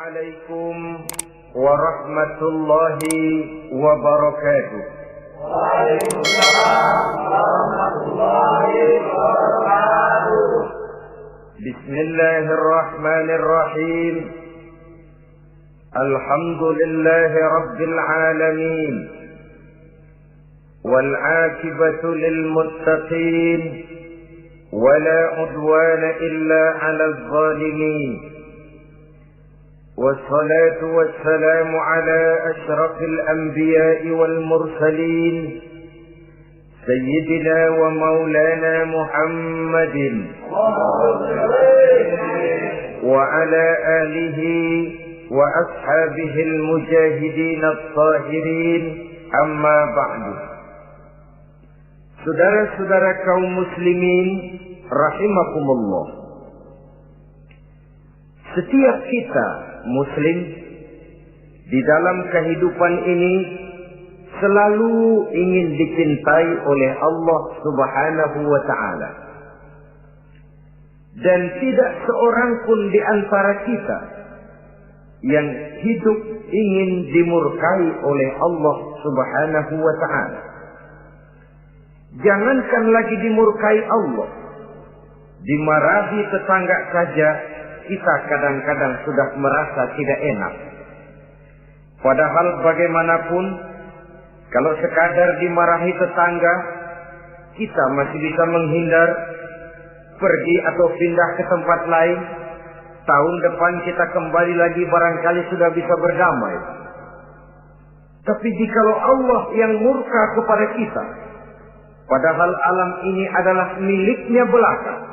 Assalamualaikum warahmatullahi wabarakatuh. Waalaikumsalam warahmatullahi wabarakatuh. Bismillahirrahmanirrahim. Alhamdulillahi rabbil alamin. Wal 'aqibatu lil muttaqin. Wala 'udwana illa 'alal zalimin. والصلاة والسلام على أشرف الأنبياء والمرسلين سيدنا ومولانا محمد وعلى آله وأصحابه المجاهدين الطاهرين أما بعد. Saudara-saudara kaum muslimin rahimakumullah, setiap kita muslim di dalam kehidupan ini selalu ingin dicintai oleh Allah Subhanahu wa ta'ala. Dan tidak seorang pun di antara kita yang hidup ingin dimurkai oleh Allah Subhanahu wa ta'ala. Jangankan lagi dimurkai Allah, dimarahi tetangga saja kita kadang-kadang sudah merasa tidak enak. Padahal bagaimanapun, kalau sekadar dimarahi tetangga, kita masih bisa menghindar, pergi atau pindah ke tempat lain. Tahun depan kita kembali lagi, barangkali sudah bisa berdamai. Tapi jikalau Allah yang murka kepada kita, padahal alam ini adalah miliknya belaka,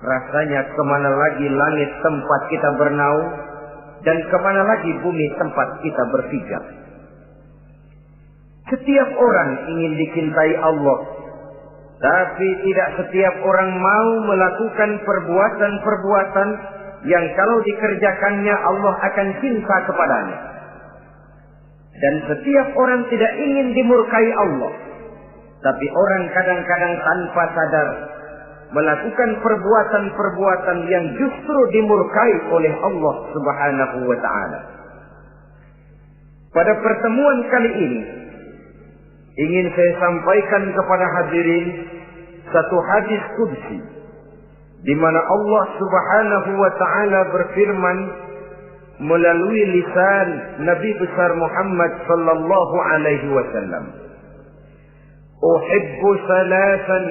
rasanya kemana lagi langit tempat kita bernaung, dan kemana lagi bumi tempat kita berpijak. Setiap orang ingin dicintai Allah, tapi tidak setiap orang mau melakukan perbuatan-perbuatan yang kalau dikerjakannya Allah akan cinta kepadanya. Dan setiap orang tidak ingin dimurkai Allah, tapi orang kadang-kadang tanpa sadar melakukan perbuatan-perbuatan yang justru dimurkai oleh Allah Subhanahu wa ta'ala. Pada pertemuan kali ini, ingin saya sampaikan kepada hadirin satu hadis qudsi, di mana Allah Subhanahu wa ta'ala berfirman melalui lisan Nabi besar Muhammad sallallahu alaihi wasallam, "Uhibbu salasan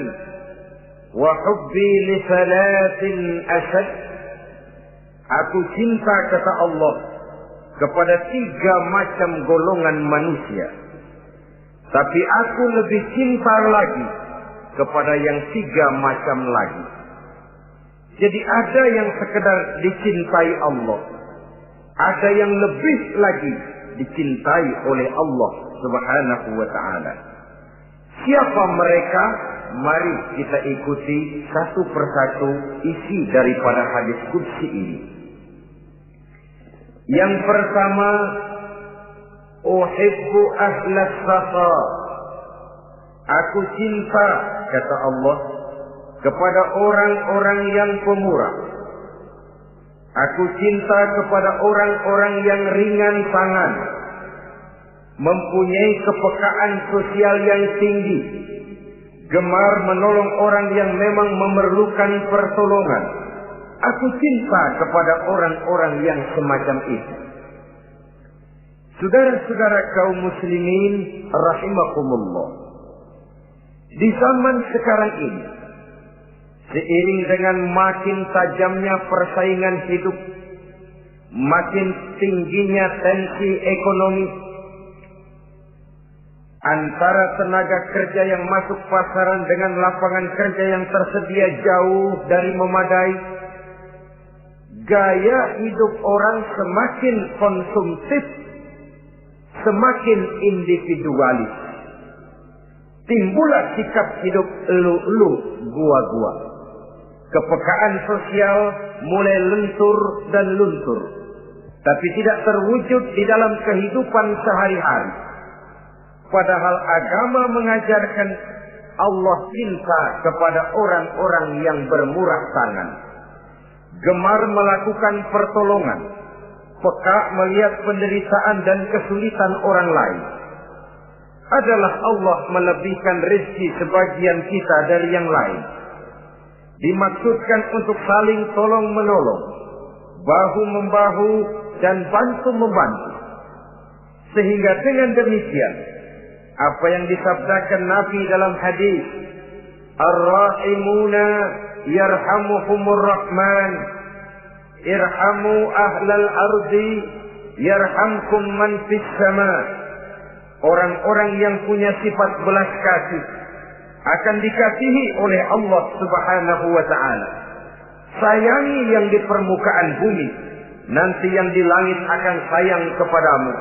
wa hubbi li salatin ashad." Aku cinta, kata Allah, kepada 3 macam golongan manusia, tapi aku lebih cinta lagi kepada yang 3 macam lagi. Jadi ada yang sekedar dicintai Allah, ada yang lebih lagi dicintai oleh Allah Subhanahu wa ta'ala. Siapa mereka? Mari kita ikuti satu persatu isi daripada hadis qudsi ini. Yang pertama, uhibbu ahlas safa. Aku cinta, kata Allah, kepada orang-orang yang pemurah. Aku cinta kepada orang-orang yang ringan tangan, mempunyai kepekaan sosial yang tinggi, gemar menolong orang yang memang memerlukan pertolongan. Aku cinta kepada orang-orang yang semacam itu. Saudara-saudara kaum muslimin rahimakumullah, di zaman sekarang ini, seiring dengan makin tajamnya persaingan hidup, makin tingginya tensi ekonomi, antara tenaga kerja yang masuk pasaran dengan lapangan kerja yang tersedia jauh dari memadai, gaya hidup orang semakin konsumtif, semakin individualis. Timbullah sikap hidup elu-elu, gua-gua. Kepekaan sosial mulai lentur dan luntur, tapi tidak terwujud di dalam kehidupan sehari-hari. Padahal agama mengajarkan Allah cinta kepada orang-orang yang bermurah tangan, gemar melakukan pertolongan, peka melihat penderitaan dan kesulitan orang lain, adalah Allah melebihkan rezeki sebagian kita dari yang lain. Dimaksudkan untuk saling tolong-menolong, bahu-membahu dan bantu-membantu. Sehingga dengan demikian, apa yang disabdakan Nabi dalam hadis, Ar-Rahimuna yarhamuhumur Rahman, irhamu ahlal ardi yarhamkum man fis sama. Orang-orang yang punya sifat belas kasih akan dikasihi oleh Allah Subhanahu wa ta'ala. Sayangi yang di permukaan bumi, nanti yang di langit akan sayang kepadamu.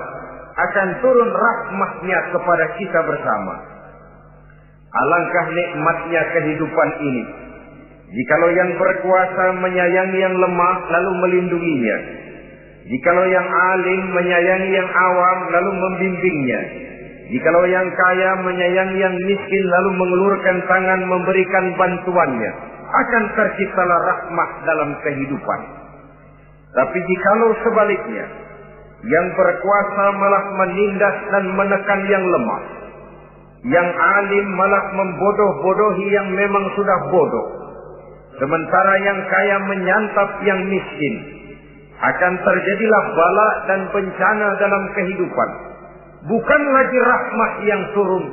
Akan turun rahmatnya kepada kita bersama. Alangkah nikmatnya kehidupan ini, jikalau yang berkuasa menyayangi yang lemah lalu melindunginya, jikalau yang alim menyayangi yang awam lalu membimbingnya, jikalau yang kaya menyayangi yang miskin lalu mengulurkan tangan memberikan bantuannya, akan terciptalah rahmat dalam kehidupan. Tapi jikalau sebaliknya, yang berkuasa malah menindas dan menekan yang lemah, yang alim malah membodoh-bodohi yang memang sudah bodoh, sementara yang kaya menyantap yang miskin, akan terjadilah bala dan bencana dalam kehidupan. Bukan lagi rahmat yang turun,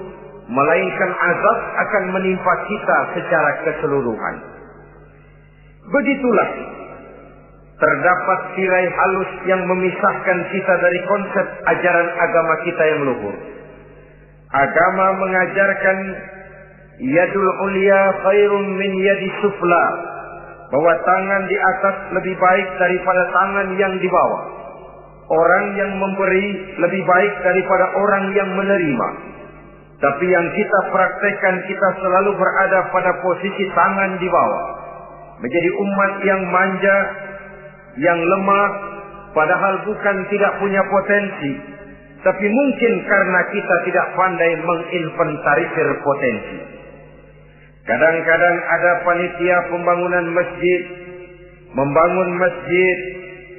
melainkan azab akan menimpa kita secara keseluruhan. Begitulah terdapat tirai halus yang memisahkan kita dari konsep ajaran agama kita yang luhur. Agama mengajarkan yadul ulya khairun min yadi sufla, bahwa tangan di atas lebih baik daripada tangan yang di bawah. Orang yang memberi lebih baik daripada orang yang menerima. Tapi yang kita praktekkan, kita selalu berada pada posisi tangan di bawah, menjadi umat yang manja, yang lemah, padahal bukan tidak punya potensi, tapi mungkin karena kita tidak pandai menginventarisir potensi. Kadang-kadang ada panitia pembangunan masjid, membangun masjid,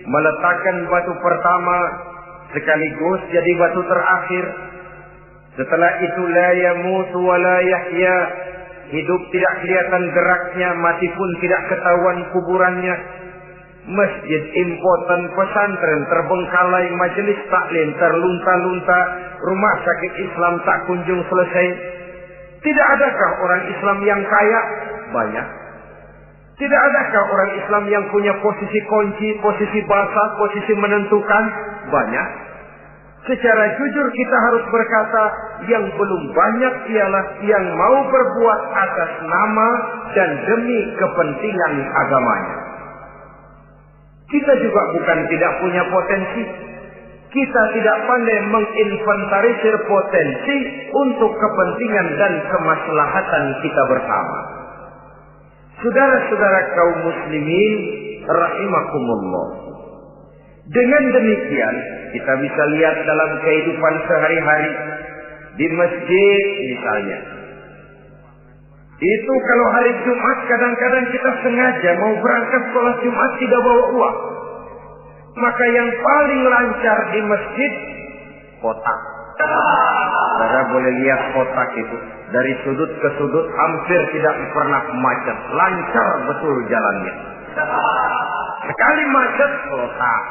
meletakkan batu pertama sekaligus jadi batu terakhir. Setelah itu la yamutu wa la yahya, hidup tidak kelihatan geraknya, mati pun tidak ketahuan kuburannya. Masjid impoten, pesantren terbengkalai, majelis taklim terlunta-lunta, rumah sakit Islam tak kunjung selesai. Tidak adakah orang Islam yang kaya? Banyak. Tidak adakah orang Islam yang punya posisi kunci, posisi basah, posisi menentukan? Banyak. Secara jujur kita harus berkata, yang belum banyak ialah yang mau berbuat atas nama dan demi kepentingan agamanya. Kita juga bukan tidak punya potensi. Kita tidak pandai menginventarisir potensi untuk kepentingan dan kemaslahatan kita bersama. Saudara-saudara kaum muslimin rahimakumullah. Dengan demikian, kita bisa lihat dalam kehidupan sehari-hari di masjid misalnya. Itu kalau hari Jumat kadang-kadang kita sengaja mau berangkat sholat Jumat tidak bawa uang. Maka yang paling lancar di masjid, kotak. Saudara boleh lihat kotak itu. Dari sudut ke sudut hampir tidak pernah macet. Lancar betul jalannya. Sekali macet, kotak.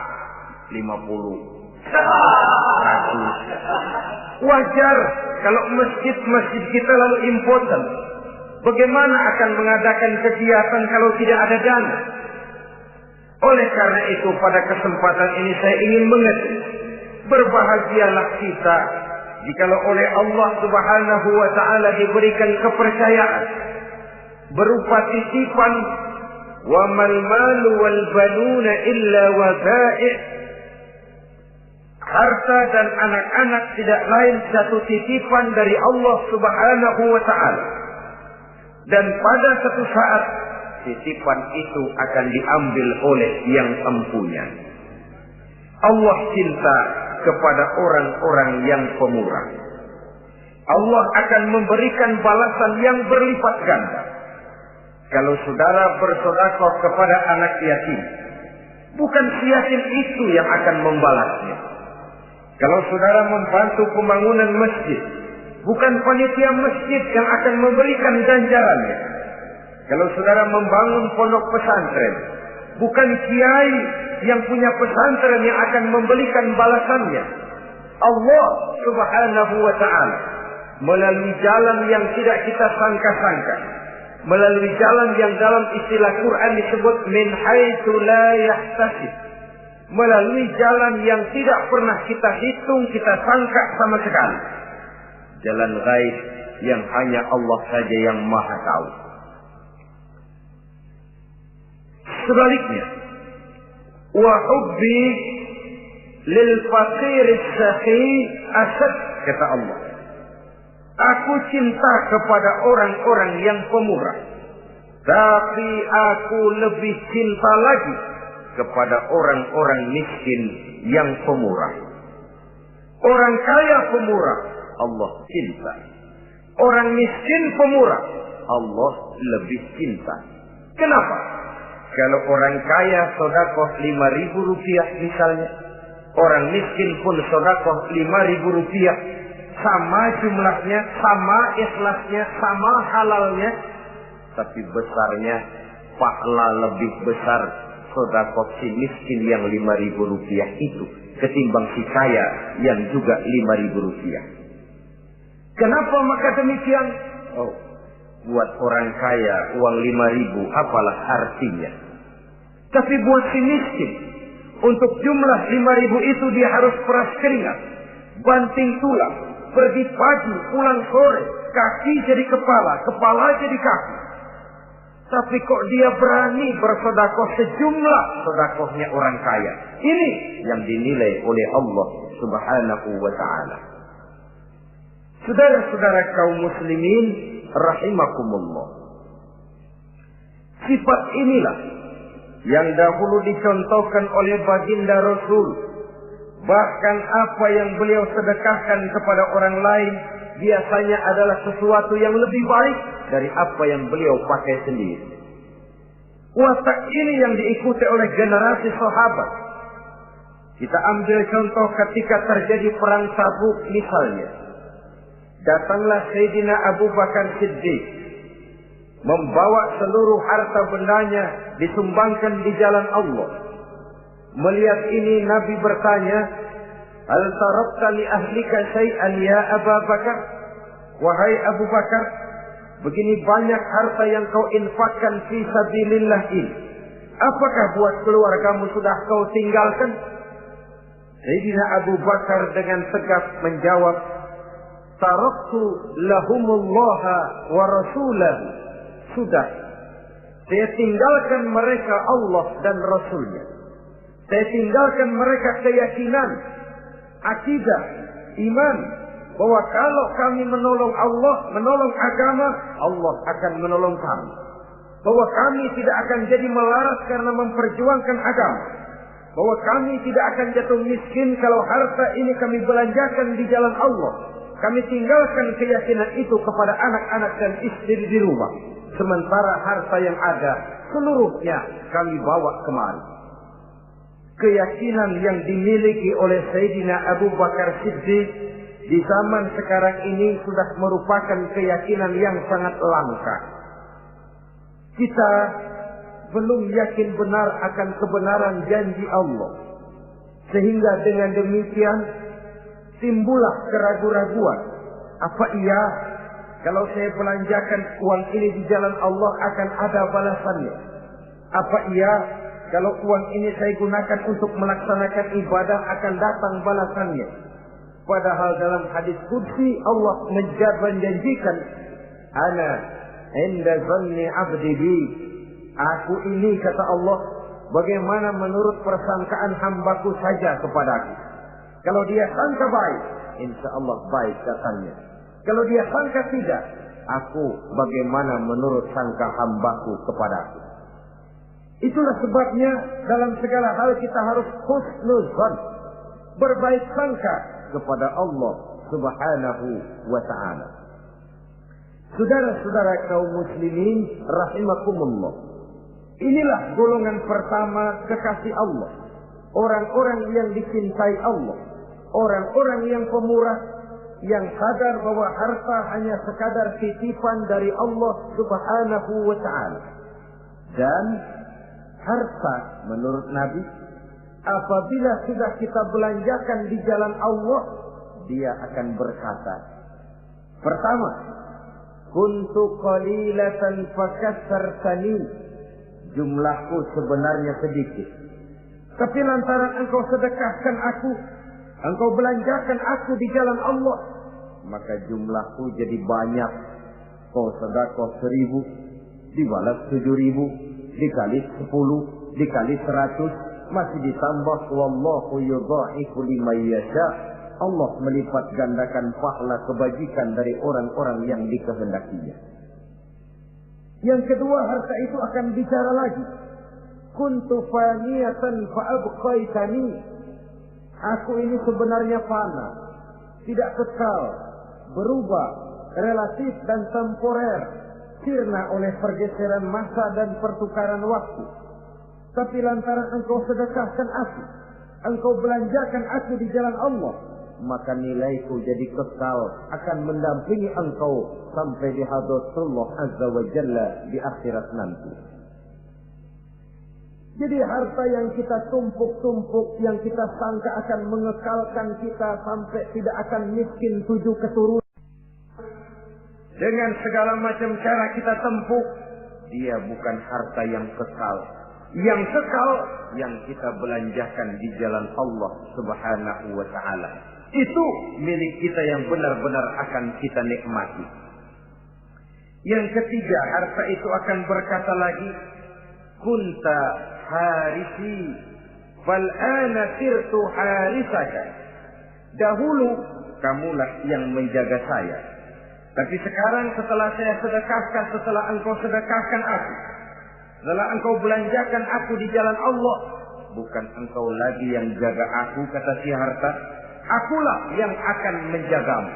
50. 100. Wajar kalau masjid-masjid kita lalu impoten. Bagaimana akan mengadakan kegiatan kalau tidak ada dana? Oleh karena itu pada kesempatan ini saya ingin mengerti, berbahagialah kita jikalau oleh Allah Subhanahu wa ta'ala diberikan kepercayaan berupa titipan, wa mal malu wal banuna illa wadai'. Harta dan anak-anak tidak lain satu titipan dari Allah Subhanahu wa ta'ala. Dan pada satu saat titipan itu akan diambil oleh yang empunya. Allah cinta kepada orang-orang yang pemurah. Allah akan memberikan balasan yang berlipat ganda. Kalau saudara bersedekah kepada anak yatim, Bukan si yatim itu yang akan membalasnya. Kalau saudara membantu pembangunan masjid, bukan panitia masjid yang akan memberikan ganjarannya. Kalau saudara membangun pondok pesantren, bukan kiai yang punya pesantren yang akan memberikan balasannya. Allah Subhanahu wa ta'ala melalui jalan yang tidak kita sangka-sangka, melalui jalan yang dalam istilah Quran disebut min haitsu la yahtasib, melalui jalan yang tidak pernah kita hitung, kita sangka sama sekali, jalan gaib yang hanya Allah saja yang maha tahu. Sebaliknya, wa hubbi lil faqir as-sakhi asad, kata Allah, aku cinta kepada orang-orang yang pemurah, tapi aku lebih cinta lagi kepada orang-orang miskin yang pemurah. Orang kaya pemurah, Allah cinta. Orang miskin pemurah, Allah lebih cinta. Kenapa? Kalau orang kaya sedekah 5.000 rupiah misalnya, orang miskin pun sedekah 5.000 rupiah, sama jumlahnya, sama ikhlasnya, sama halalnya, tapi besarnya pahala lebih besar sedekah si miskin yang 5.000 rupiah itu ketimbang si kaya yang juga 5.000 rupiah. Kenapa maka demikian? Oh, buat orang kaya uang 5.000 apalah artinya. Tapi buat si miskin, untuk jumlah 5.000 itu dia harus peras keringat, banting tulang, pergi pagi, pulang sore, kaki jadi kepala, kepala jadi kaki. Tapi kok dia berani bersedekah sejumlah sedekahnya orang kaya. Ini yang dinilai oleh Allah Subhanahu wa ta'ala. Saudara-saudara kaum muslimin rahimakumullah, sifat inilah yang dahulu dicontohkan oleh baginda Rasul. Bahkan apa yang beliau sedekahkan kepada orang lain biasanya adalah sesuatu yang lebih baik dari apa yang beliau pakai sendiri. Watak ini yang diikuti oleh generasi sahabat. Kita ambil contoh ketika terjadi perang Tabuk misalnya. Datanglah Sayyidina Abu Bakar Siddiq, membawa seluruh harta bendanya disumbangkan di jalan Allah. Melihat ini Nabi bertanya, "Hal tarakta li ahlika syai'an ya Abu Bakar?" Wahai Abu Bakar, begini banyak harta yang kau infakkan fi sabilillah ini, apakah buat keluargamu sudah kau tinggalkan? Sayyidina Abu Bakar dengan tegas menjawab, "Taraktu lahumullaha wa rasulahu." Sudah, saya tinggalkan mereka Allah dan Rasulnya. Saya tinggalkan mereka keyakinan, akidah, iman, bahwa kalau kami menolong Allah, menolong agama, Allah akan menolong kami. Bahwa kami tidak akan jadi melarat karena memperjuangkan agama. Bahwa kami tidak akan jatuh miskin kalau harta ini kami belanjakan di jalan Allah. Kami tinggalkan keyakinan itu kepada anak-anak dan istri di rumah. Sementara harta yang ada seluruhnya kami bawa kemari. Keyakinan yang dimiliki oleh Sayyidina Abu Bakar Siddiq di zaman sekarang ini sudah merupakan keyakinan yang sangat langka. Kita belum yakin benar akan kebenaran janji Allah. Sehingga dengan demikian timbullah keraguan-raguan. Apa iya kalau saya belanjakan uang ini di jalan Allah akan ada balasannya? Apa iya kalau uang ini saya gunakan untuk melaksanakan ibadah akan datang balasannya? Padahal dalam hadis qudsi Allah menjanjikan, "Ana inda zanni 'abdi bi." Aku ini, kata Allah, bagaimana menurut persangkaan hambaku saja kepadaku. Kalau dia sangka baik, insya Allah baik datangnya. Kalau dia sangka tidak, aku bagaimana menurut sangka hambaku kepadaku. Itulah sebabnya dalam segala hal kita harus husnuzan, berbaik sangka kepada Allah Subhanahu wa ta'ala. Saudara-saudara kaum muslimin rahimakumullah, Inilah golongan pertama kekasih Allah. Orang-orang yang dicintai Allah. Orang-orang yang pemurah, yang sadar bahwa harta hanya sekadar titipan dari Allah Subhanahu wa ta'ala. Dan harta menurut Nabi, apabila sudah kita belanjakan di jalan Allah, dia akan berkata, pertama, kuntu qalilatan fakassartani, jumlahku sebenarnya sedikit, tapi lantaran engkau sedekahkan aku, engkau belanjakan aku di jalan Allah, maka jumlahku jadi banyak. Kau sedekah 1.000 dibalas 7.000, dikali 10, dikali 100, masih ditambah wallahu yudha'ifu liman yasha. Allah melipat gandakan pahala kebajikan dari orang-orang yang dikehendakinya. Yang kedua, harta itu akan bicara lagi. Kuntu faniyatan fa'abqaitani. Aku ini sebenarnya fana, tidak kekal, berubah, relatif dan temporer, sirna oleh pergeseran masa dan pertukaran waktu. Tapi lantaran engkau sedekahkan aku, engkau belanjakan aku di jalan Allah, maka nilaiku jadi kekal, akan mendampingi engkau sampai di hadratullah azza wa jalla di akhirat nanti. Jadi harta yang kita tumpuk-tumpuk, yang kita sangka akan mengekalkan kita sampai tidak akan miskin 7 keturunan, dengan segala macam cara kita tempuh, dia bukan harta yang kekal. Yang kekal, yang kita belanjakan di jalan Allah Subhanahu wa ta'ala. Itu milik kita yang benar-benar akan kita nikmati. Yang ketiga, harta itu akan berkata lagi, kunta harisi fal'ana sirtu harisaka. Dahulu kamulah yang menjaga saya, tapi sekarang setelah saya sedekahkan, setelah engkau sedekahkan aku, setelah engkau belanjakan aku di jalan Allah, bukan engkau lagi yang jaga aku, kata si harta, akulah yang akan menjagamu.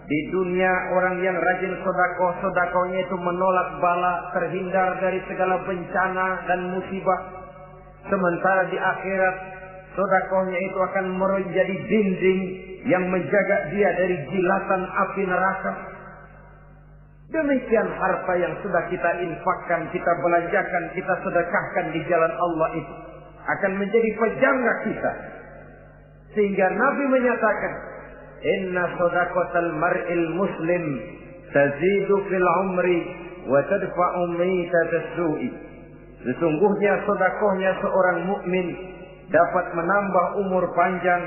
Di dunia orang yang rajin sedekah, sedekahnya itu menolak bala, terhindar dari segala bencana dan musibah. Sementara di akhirat, sedekahnya itu akan menjadi dinding yang menjaga dia dari jilatan api neraka. Demikian harta yang sudah kita infakkan, kita belanjakan, kita sedekahkan di jalan Allah itu akan menjadi pejaga kita. Sehingga Nabi menyatakan, inna sadaqatal mar'il muslim tazidu fil umri wa tadfa'u mitatas su'i. Sesungguhnya sedekahnya seorang mukmin dapat menambah umur panjang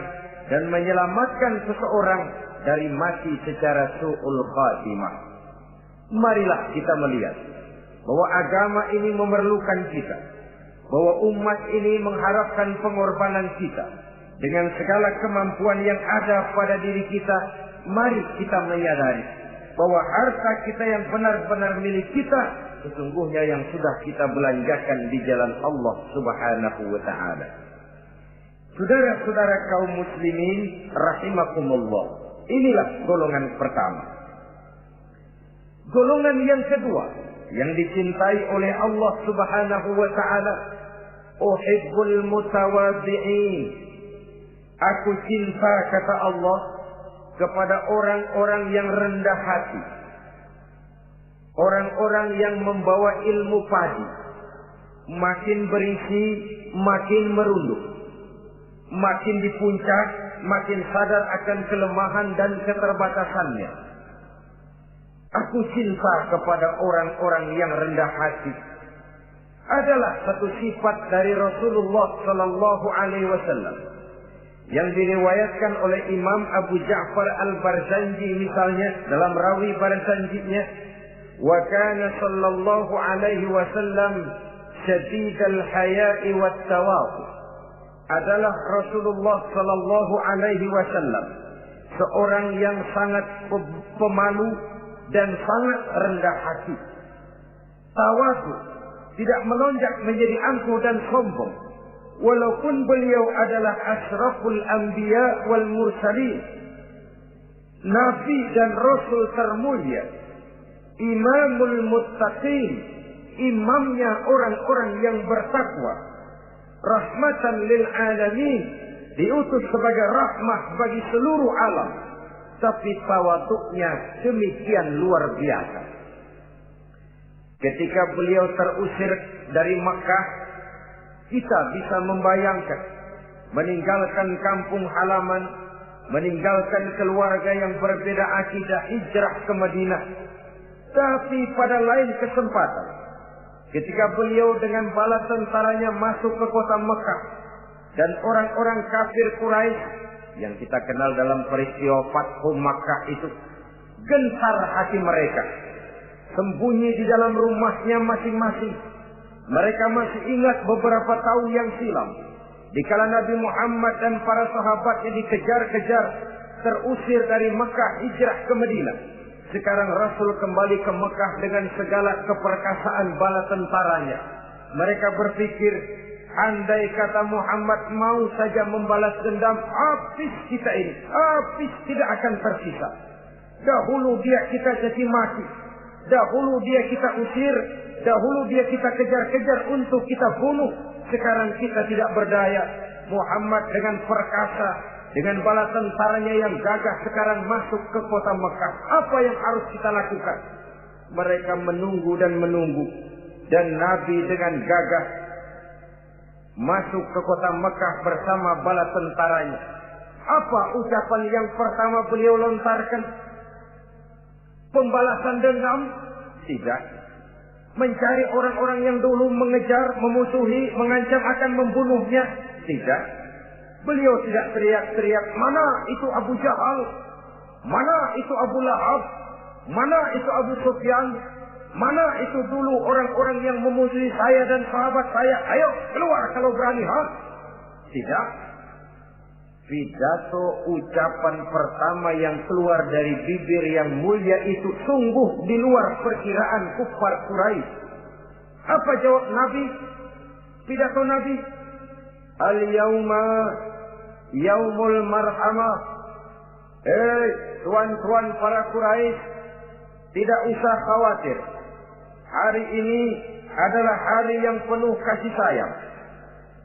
dan menyelamatkan seseorang dari mati secara su'ul khatimah. Marilah kita melihat bahwa agama ini memerlukan kita, bahwa umat ini mengharapkan pengorbanan kita. Dengan segala kemampuan yang ada pada diri kita, mari kita menyadari bahwa harta kita yang benar-benar milik kita, sesungguhnya yang sudah kita belanjakan di jalan Allah Subhanahu wa ta'ala. Saudara-saudara kaum muslimin rahimakumullah, inilah golongan pertama. Golongan yang kedua yang dicintai oleh Allah Subhanahu wa ta'ala, uhibbul mutawadhi'in. Aku cinta, kata Allah, kepada orang-orang yang rendah hati, orang-orang yang membawa ilmu padi, makin berisi makin merunduk, makin di puncak makin sadar akan kelemahan dan keterbatasannya. Aku cinta kepada orang-orang yang rendah hati. Adalah satu sifat dari Rasulullah sallallahu alaihi wasallam yang diriwayatkan oleh Imam Abu Ja'far Al-Barzanji misalnya dalam rawi Barzanjinya, wa kana sallallahu alaihi wasallam syadidal haya'i wat tawadhu. Adalah Rasulullah sallallahu alaihi wasallam seorang yang sangat pemalu dan sangat rendah hati. Tawadhu, tidak melonjak menjadi angkuh dan sombong. Walaupun beliau adalah asraful anbiya wal mursalin, nabi dan rasul termulia, imamul muttaqin, imamnya orang-orang yang bertakwa, rahmatan lil alamin, diutus sebagai rahmah bagi seluruh alam, tapi tawaduknya demikian luar biasa. Ketika beliau terusir dari Makkah, kita bisa membayangkan meninggalkan kampung halaman, meninggalkan keluarga yang berbeda akidah, hijrah ke Madinah. Tapi pada lain kesempatan, ketika beliau dengan bala tentaranya masuk ke kota Mekah, dan orang-orang kafir Quraisy yang kita kenal dalam peristiwa Fathu Makkah itu, gentar hati mereka, sembunyi di dalam rumahnya masing-masing. Mereka masih ingat beberapa tahun yang silam, dikala Nabi Muhammad dan para sahabatnya dikejar-kejar, terusir dari Mekah hijrah ke Madinah. Sekarang Rasul kembali ke Mekah dengan segala keperkasaan bala tentaranya. Mereka berpikir, andai kata Muhammad mau saja membalas dendam, habis kita ini, habis, tidak akan tersisa. Dahulu dia kita caci maki, dahulu dia kita usir, dahulu dia kita kejar-kejar untuk kita bunuh. Sekarang kita tidak berdaya. Muhammad dengan perkasa, dengan bala tentaranya yang gagah sekarang masuk ke kota Mekah. Apa yang harus kita lakukan? Mereka menunggu dan menunggu. Dan Nabi dengan gagah masuk ke kota Mekah bersama bala tentaranya. Apa ucapan yang pertama beliau lontarkan? Pembalasan dendam? Tidak. Mencari orang-orang yang dulu mengejar, memusuhi, mengancam akan membunuhnya? Tidak. Beliau tidak teriak-teriak, mana itu Abu Jahal, mana itu Abu Lahab, mana itu Abu Sufyan, mana itu dulu orang-orang yang memusuhi saya dan sahabat saya, ayo keluar kalau berani, ha? Tidak. Pidato ucapan pertama yang keluar dari bibir yang mulia itu sungguh di luar perkiraan kufar Quraisy. Apa jawab Nabi? Pidato Nabi, al-yauma yaumul marhamah. Tuan-tuan para Quraisy, tidak usah khawatir. Hari ini adalah hari yang penuh kasih sayang.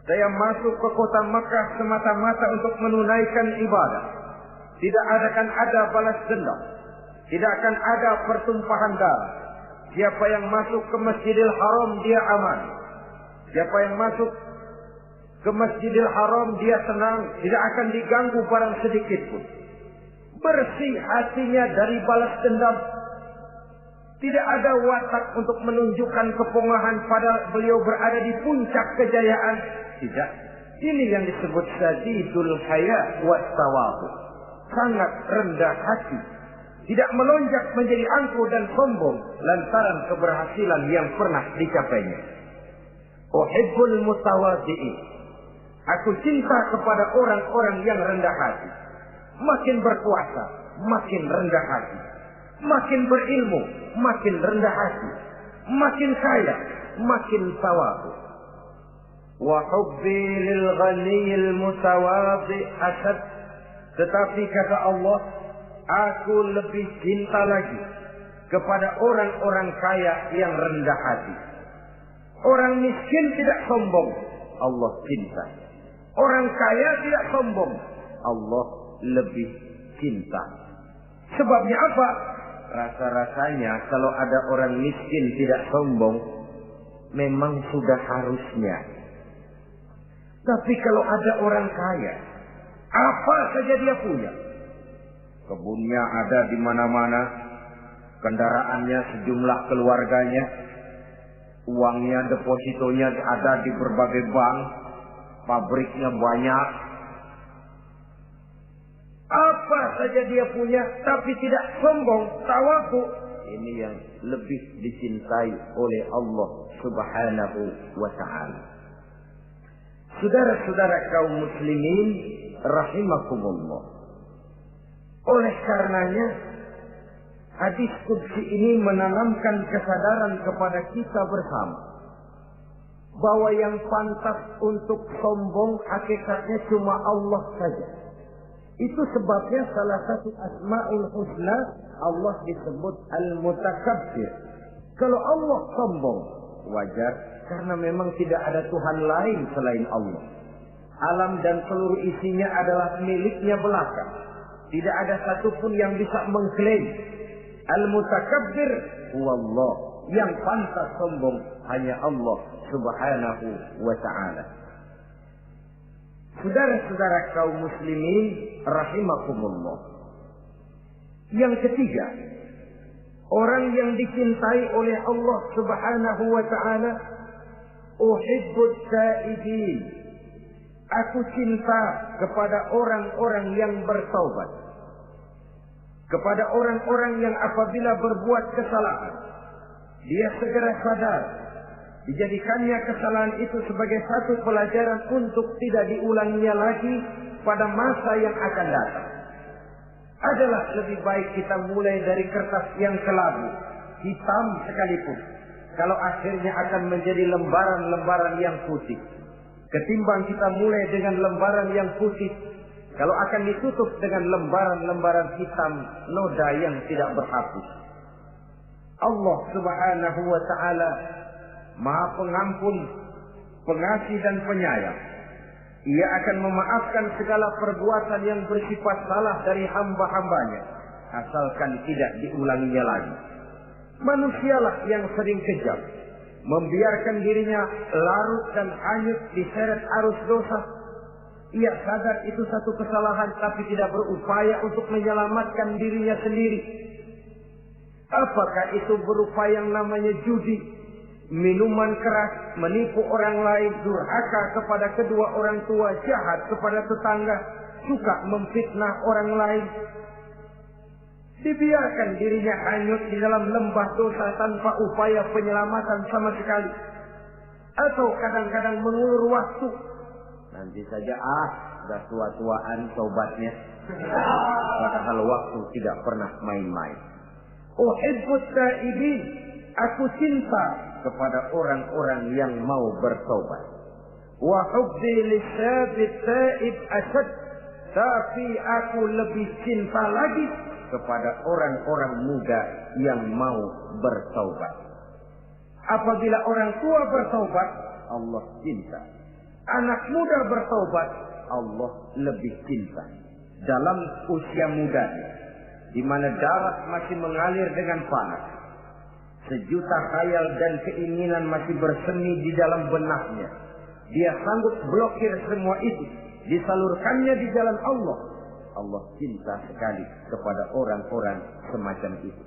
Saya masuk ke kota Makkah semata-mata untuk menunaikan ibadah. Tidak akan ada balas dendam. Tidak akan ada pertumpahan darah. Siapa yang masuk ke Masjidil Haram dia aman. Siapa yang masuk ke Masjidil Haram dia tenang, tidak akan diganggu barang sedikit pun. Bersih hatinya dari balas dendam. Tidak ada watak untuk menunjukkan kepongahan pada beliau berada di puncak kejayaan. Tidak. Ini yang disebut sadidul haya wa tawadhu. Sangat rendah hati. Tidak melonjak menjadi angkuh dan sombong lantaran keberhasilan yang pernah dicapainya. Uhibbul mutawadhi'in. Aku cinta kepada orang-orang yang rendah hati. Makin berkuasa, makin rendah hati. Makin berilmu, makin rendah hati. Makin kaya, makin tawadhu. Wa hubbi lil ghaniyil mutawadhi asad. Tetapi kata Allah, aku lebih cinta lagi kepada orang-orang kaya yang rendah hati. Orang miskin tidak sombong, Allah cinta. Orang kaya tidak sombong, Allah lebih cinta. Sebabnya apa? Rasa-rasanya kalau ada orang miskin tidak sombong, memang sudah harusnya. Tapi kalau ada orang kaya, apa saja dia punya. Kebunnya ada di mana-mana, kendaraannya sejumlah keluarganya, uangnya, depositonya ada di berbagai bank, pabriknya banyak. Apa saja dia punya, tapi tidak sombong, tawadhu. Ini yang lebih dicintai oleh Allah Subhanahu wa ta'ala. Saudara-saudara kaum muslimin rahimakumullah. Oleh karenanya, hadis qudsi ini menanamkan kesadaran kepada kita bersama bahwa yang pantas untuk sombong hakikatnya cuma Allah saja. Itu sebabnya salah satu asma'ul husna Allah disebut al-mutakabbir. Kalau Allah sombong, wajar karena memang tidak ada Tuhan lain selain Allah. Alam dan seluruh isinya adalah miliknya belaka. Tidak ada satupun yang bisa mengklaim. Al-Mutakabbir huwallah. Yang pantas sombong hanya Allah Subhanahu wa ta'ala. Saudara-saudara kaum muslimin rahimakumullah. Yang ketiga, orang yang dicintai oleh Allah Subhanahu wa ta'ala, uhibbut taibin. Aku cinta kepada orang-orang yang bertaubat. Kepada orang-orang yang apabila berbuat kesalahan, dia segera sadar. Dijadikannya kesalahan itu sebagai satu pelajaran untuk tidak diulanginya lagi pada masa yang akan datang. Adalah lebih baik kita mulai dari kertas yang kelabu, hitam sekalipun, kalau akhirnya akan menjadi lembaran-lembaran yang putih, ketimbang kita mulai dengan lembaran yang putih, kalau akan ditutup dengan lembaran-lembaran hitam noda yang tidak berhapus. Allah Subhanahu wa ta'ala Maha Pengampun, Pengasih dan Penyayang. Ia akan memaafkan segala perbuatan yang bersifat salah dari hamba-hambanya, asalkan tidak diulanginya lagi. Manusialah yang sering kejam, membiarkan dirinya larut dan hanyut diseret arus dosa. Ia sadar itu satu kesalahan, tapi tidak berupaya untuk menyelamatkan dirinya sendiri. Apakah itu berupa yang namanya judi, minuman keras, menipu orang lain, durhaka kepada kedua orang tua, jahat kepada tetangga, suka memfitnah orang lain. Dibiarkan dirinya hanyut di dalam lembah dosa tanpa upaya penyelamatan sama sekali. Atau kadang-kadang mengulur waktu. Nanti saja sudah tua-tuaan tobatnya. Padahal waktu tidak pernah main-main. Uhibbut taibin. Aku cinta kepada orang-orang yang mau bertobat. Wa hubbi lisabit taib asad. Tapi aku lebih cinta lagi kepada orang-orang muda yang mau bertaubat. Apabila orang tua bertaubat, Allah cinta. Anak muda bertaubat, Allah lebih cinta. Dalam usia mudanya, di mana darah masih mengalir dengan panas, sejuta khayal dan keinginan masih bersemi di dalam benaknya, dia sanggup blokir semua itu, disalurkannya di jalan Allah. Allah cinta sekali kepada orang-orang semacam itu.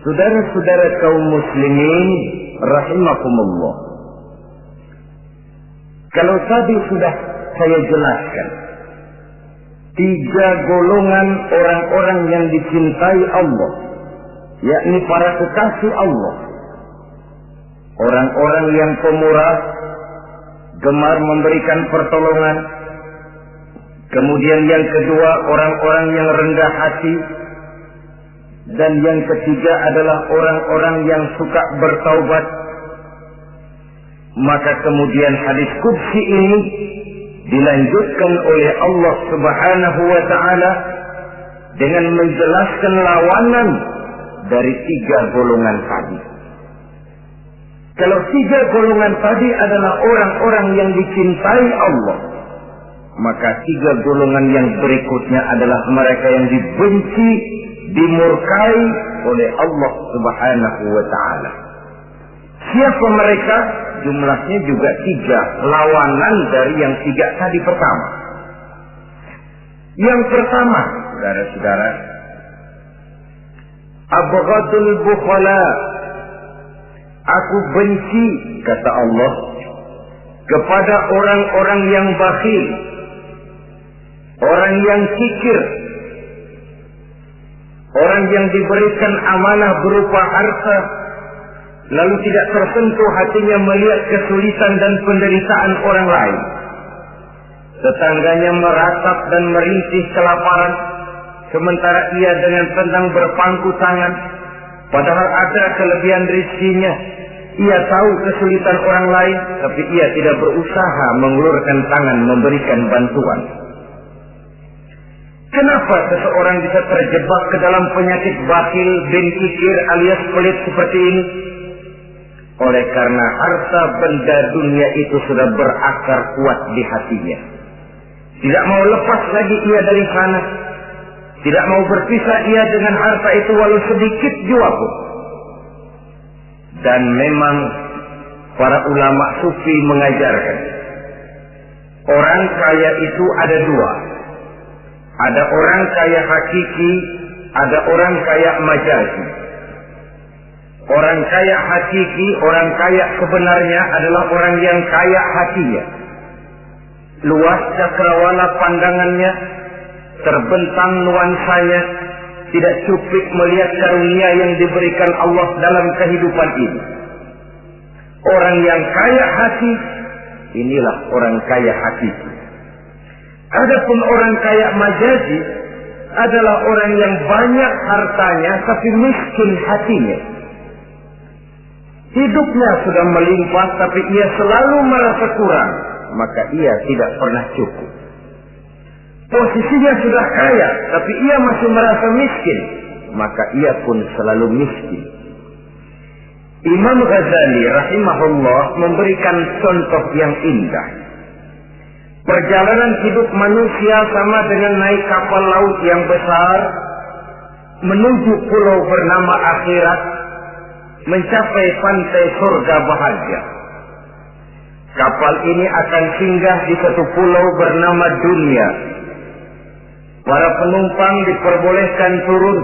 Saudara-saudara kaum muslimin rahimakumullah. Kalau tadi sudah saya jelaskan. 3 golongan orang-orang yang dicintai Allah, yakni para kekasih Allah. Orang-orang yang pemurah, gemar memberikan pertolongan. Kemudian yang kedua, orang-orang yang rendah hati. Dan yang ketiga adalah orang-orang yang suka bertaubat. Maka kemudian hadis qudsi ini dilanjutkan oleh Allah Subhanahu wa ta'ala dengan menjelaskan lawanan dari 3 golongan tadi. Kalau 3 golongan tadi adalah orang-orang yang dicintai Allah, maka 3 golongan yang berikutnya adalah mereka yang dibenci, dimurkai oleh Allah Subhanahu wa ta'ala. Siapa mereka? Jumlahnya juga 3, lawanan dari yang 3 tadi pertama. Yang pertama, saudara-saudara, abghadul bukhala, aku benci, kata Allah, kepada orang-orang yang bakhil, orang yang kikir, orang yang diberikan amanah berupa harta, lalu tidak tersentuh hatinya melihat kesulitan dan penderitaan orang lain. Tetangganya meratap dan merintih kelaparan, sementara ia dengan tenang berpangku tangan, padahal ada kelebihan rezekinya. Ia tahu kesulitan orang lain, tapi ia tidak berusaha mengulurkan tangan memberikan bantuan. Kenapa seseorang bisa terjebak ke dalam penyakit bakhil bin kikir alias pelit seperti ini? Oleh karena harta benda dunia itu sudah berakar kuat di hatinya. Tidak mau lepas lagi ia dari sana. Tidak mau berpisah ia dengan harta itu walau sedikit jua pun. Dan memang para ulama sufi mengajarkan, orang kaya itu ada 2. Ada orang kaya hakiki, ada orang kaya majazi. Orang kaya hakiki, orang kaya sebenarnya adalah orang yang kaya hatinya. Luas cakrawala pandangannya, terbentang nuansanya, tidak cuplik melihat karunia yang diberikan Allah dalam kehidupan ini. Orang yang kaya hati, inilah orang kaya hakiki. Adapun orang kaya majazi adalah orang yang banyak hartanya tapi miskin hatinya. Hidupnya sudah melimpah tapi ia selalu merasa kurang, maka ia tidak pernah cukup. Posisinya sudah kaya tapi ia masih merasa miskin, maka ia pun selalu miskin. Imam Ghazali rahimahullah memberikan contoh yang indah. Perjalanan hidup manusia sama dengan naik kapal laut yang besar menuju pulau bernama akhirat, mencapai pantai surga bahagia. Kapal ini akan singgah di satu pulau bernama dunia. Para penumpang diperbolehkan turun,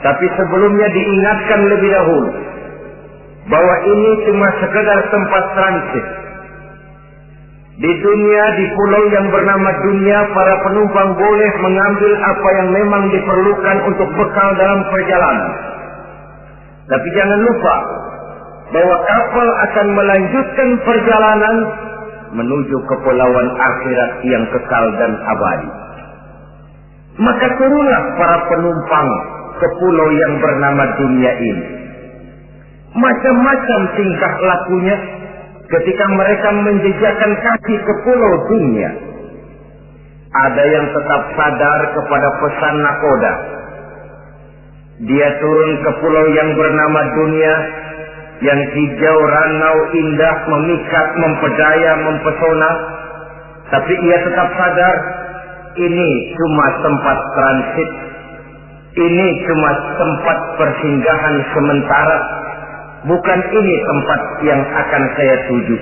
tapi sebelumnya diingatkan lebih dahulu bahwa ini cuma sekedar tempat transit. Di dunia, di pulau yang bernama dunia, para penumpang boleh mengambil apa yang memang diperlukan untuk bekal dalam perjalanan. Tapi jangan lupa bahwa kapal akan melanjutkan perjalanan menuju kepulauan akhirat yang kekal dan abadi. Maka turunlah para penumpang ke pulau yang bernama dunia ini. Macam-macam tingkah lakunya ketika mereka menjejakkan kaki ke pulau dunia. Ada yang tetap sadar kepada pesan nakoda. Dia turun ke pulau yang bernama dunia, yang hijau, ranau, indah, memikat, mempedaya, mempesona. Tapi ia tetap sadar, ini cuma tempat transit. Ini cuma tempat persinggahan sementara. Bukan ini tempat yang akan saya tuju.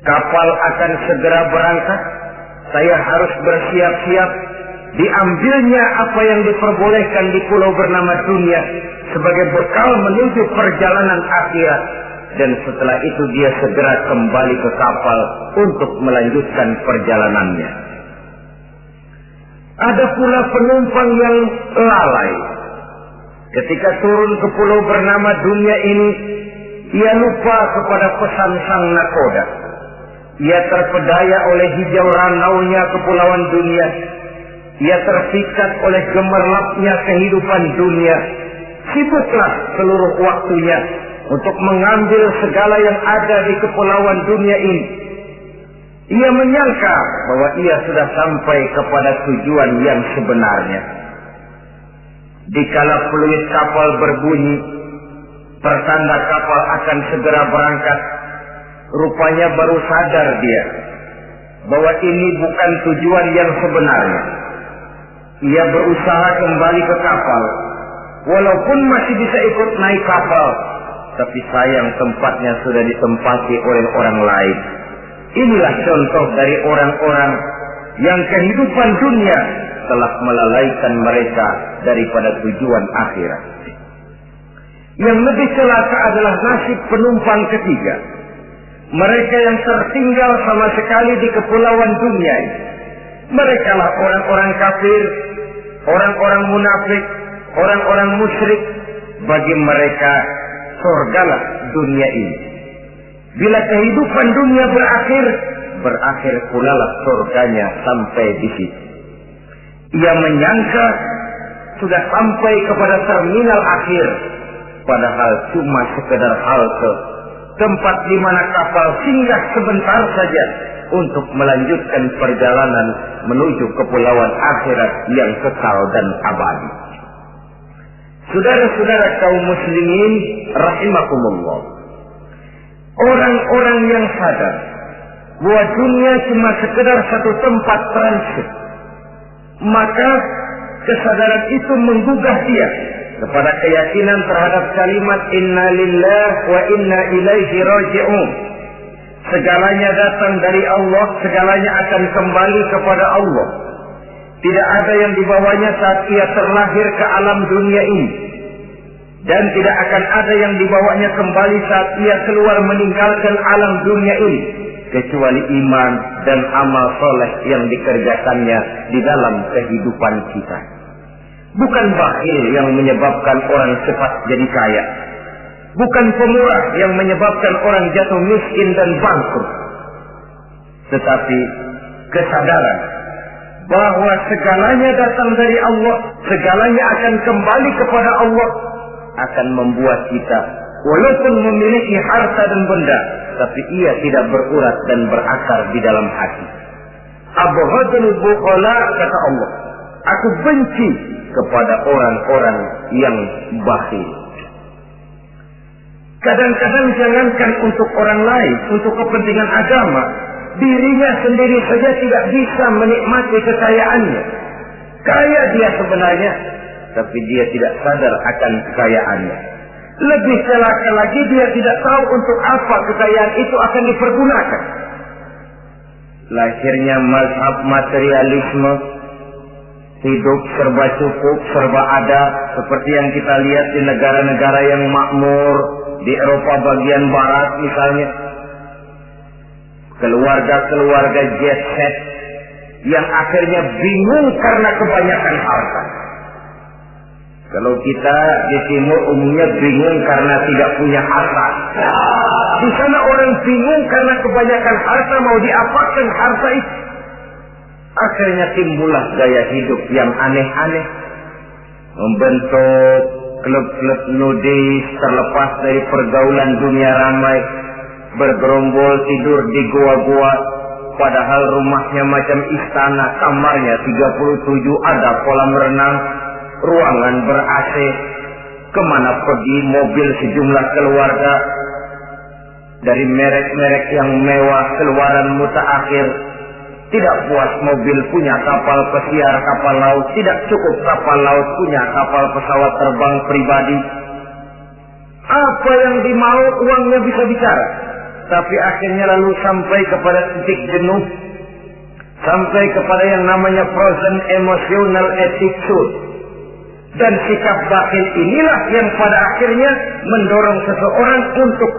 Kapal akan segera berangkat. Saya harus bersiap-siap. Diambilnya apa yang diperbolehkan di pulau bernama dunia sebagai bekal menuju perjalanan akhirat. dan setelah itu dia segera kembali ke kapal untuk melanjutkan perjalanannya. Ada pula penumpang yang lalai. Ketika turun ke pulau bernama dunia ini, ia lupa kepada pesan sang nakoda. Ia terpedaya oleh hijau ranaunya kepulauan dunia. Ia terpikat oleh gemerlapnya kehidupan dunia. Sibuklah seluruh waktunya untuk mengambil segala yang ada di kepulauan dunia ini. Ia menyangka bahwa ia sudah sampai kepada tujuan yang sebenarnya. Dikala peluit kapal berbunyi, pertanda kapal akan segera berangkat, rupanya baru sadar dia bahwa ini bukan tujuan yang sebenarnya. Ia berusaha kembali ke kapal, walaupun masih bisa ikut naik kapal, tapi sayang tempatnya sudah ditempati oleh orang lain. Inilah contoh dari orang-orang yang kehidupan dunia telah melalaikan mereka daripada tujuan akhirat. Yang lebih celaka adalah nasib penumpang ketiga. Mereka yang tertinggal sama sekali di kepulauan dunia ini. Mereka lah orang-orang kafir, orang-orang munafik, orang-orang musyrik. Bagi mereka surgalah dunia ini. Bila kehidupan dunia berakhir pula lah surganya sampai di situ. Ia menyangka sudah sampai kepada terminal akhir, padahal cuma sekedar halte, tempat di mana kapal singgah sebentar saja untuk melanjutkan perjalanan menuju kepulauan akhirat yang kekal dan abadi. Saudara-saudara kaum muslimin rahimakumullah, orang-orang yang sadar bahwa dunia cuma sekedar satu tempat transit, maka kesadaran itu menggugah dia kepada keyakinan terhadap kalimat inna lillahi wa inna ilaihi raji'un. Segalanya datang dari Allah, segalanya akan kembali kepada Allah. Tidak ada yang dibawanya saat ia terlahir ke alam dunia ini, dan tidak akan ada yang dibawanya kembali saat ia keluar meninggalkan alam dunia ini, kecuali iman dan amal soleh yang dikerjakannya di dalam kehidupan kita. Bukan bakhil yang menyebabkan orang cepat jadi kaya. Bukan pemurah yang menyebabkan orang jatuh miskin dan bangkrut. Tetapi kesadaran bahwa segalanya datang dari Allah, segalanya akan kembali kepada Allah, akan membuat kita walaupun memiliki harta dan benda, tapi ia tidak berurat dan berakar di dalam hati. Abghadul bukhala, kata Allah, aku benci kepada orang-orang yang bakhil. Kadang-kadang jangankan untuk orang lain, untuk kepentingan agama, dirinya sendiri saja tidak bisa menikmati kekayaannya. Kaya dia sebenarnya, tapi dia tidak sadar akan kekayaannya. Lebih celaka lagi, dia tidak tahu untuk apa kekayaan itu akan dipergunakan. Lahirnya mazhab materialisme, hidup serba cukup, serba ada, seperti yang kita lihat di negara-negara yang makmur, di Eropa bagian barat misalnya. Keluarga-keluarga jet set yang akhirnya bingung karena kebanyakan harta. Kalau kita di timur umumnya bingung karena tidak punya harta. Di sana orang bingung karena kebanyakan harta, mau diapakan harta itu. Akhirnya timbullah gaya hidup yang aneh-aneh, membentuk klub-klub nudis terlepas dari pergaulan dunia ramai, bergerombol tidur di gua-gua, padahal rumahnya macam istana, kamarnya 37, ada kolam renang, ruangan ber-AC, kemana pergi mobil sejumlah keluarga, dari merek-merek yang mewah, keluaran mutaakhir. Tidak puas mobil punya kapal pesiar, kapal laut, tidak cukup kapal laut punya kapal pesawat terbang pribadi. Apa yang dimau uangnya bisa bicara, tapi akhirnya lalu sampai kepada titik jenuh, sampai kepada yang namanya frozen emotional attitude. Dan sikap bakhil inilah yang pada akhirnya mendorong seseorang untuk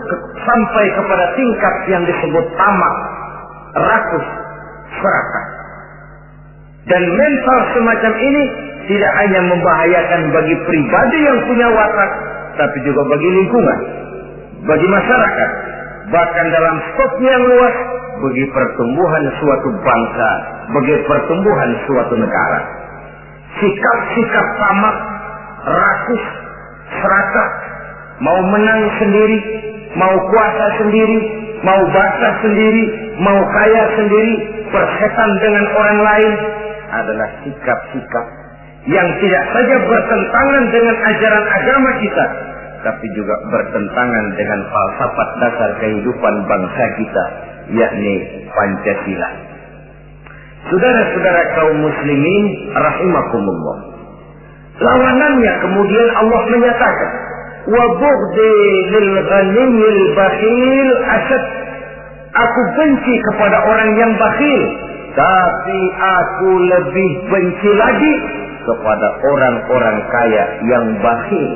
sampai kepada tingkat yang disebut tamak, rakus, serakah. Dan mental semacam ini tidak hanya membahayakan bagi pribadi yang punya watak, tapi juga bagi lingkungan, bagi masyarakat, bahkan dalam skopnya yang luas, bagi pertumbuhan suatu bangsa, bagi pertumbuhan suatu negara. Sikap-sikap tamak, rakus, serakah, mau menang sendiri, mau kuasa sendiri, mau basah sendiri, mau kaya sendiri, persetan dengan orang lain, adalah sikap-sikap yang tidak saja bertentangan dengan ajaran agama kita, tapi juga bertentangan dengan falsafat dasar kehidupan bangsa kita, yakni Pancasila. Saudara-saudara kaum muslimin rahimakumullah, lawanannya kemudian Allah menyatakan, wa bughdi lil ghaniyil bakhil asad, aku benci kepada orang yang bakhil, tapi aku lebih benci lagi kepada orang-orang kaya yang bakhil.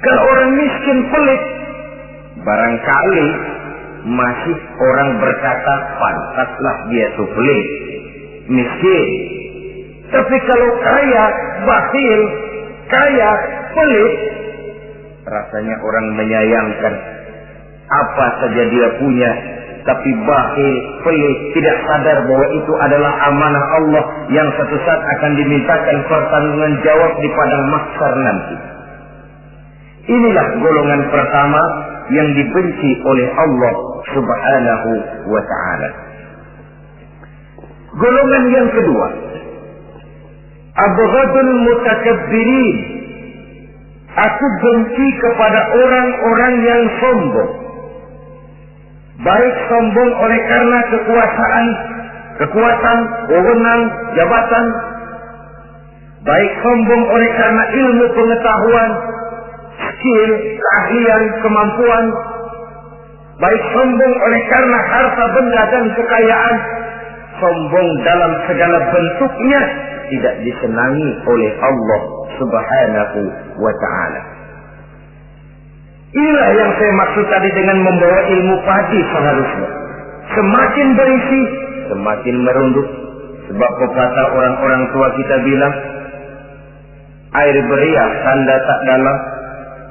Kalau orang miskin pelit, barangkali masih orang berkata pantaslah dia itu pelit, miskin. Tapi kalau kaya, bakhil, kaya, pelit, rasanya orang menyayangkan. Apa saja dia punya, tapi bakhil, pelit, tidak sadar bahwa itu adalah amanah Allah yang suatu saat akan dimintakan pertanggungan jawab di padang mahsyar nanti. Inilah golongan pertama yang dibenci oleh Allah Subhanahu wa ta'ala. Golongan yang kedua, abghadul mutakabbirin, aku benci kepada orang-orang yang sombong. Baik sombong oleh karena kekuatan, wewenang, jabatan. Baik sombong oleh karena ilmu pengetahuan, skill, keahlian, kemampuan. Baik sombong oleh karena harta benda dan kekayaan. Sombong dalam segala bentuknya tidak disenangi oleh Allah Subhanahu wa ta'ala. Inilah yang saya maksud tadi dengan membawa ilmu padi seharusnya. Semakin berisi, semakin merunduk. Sebab kata orang-orang tua kita bilang, air beriak tanda tak dalam,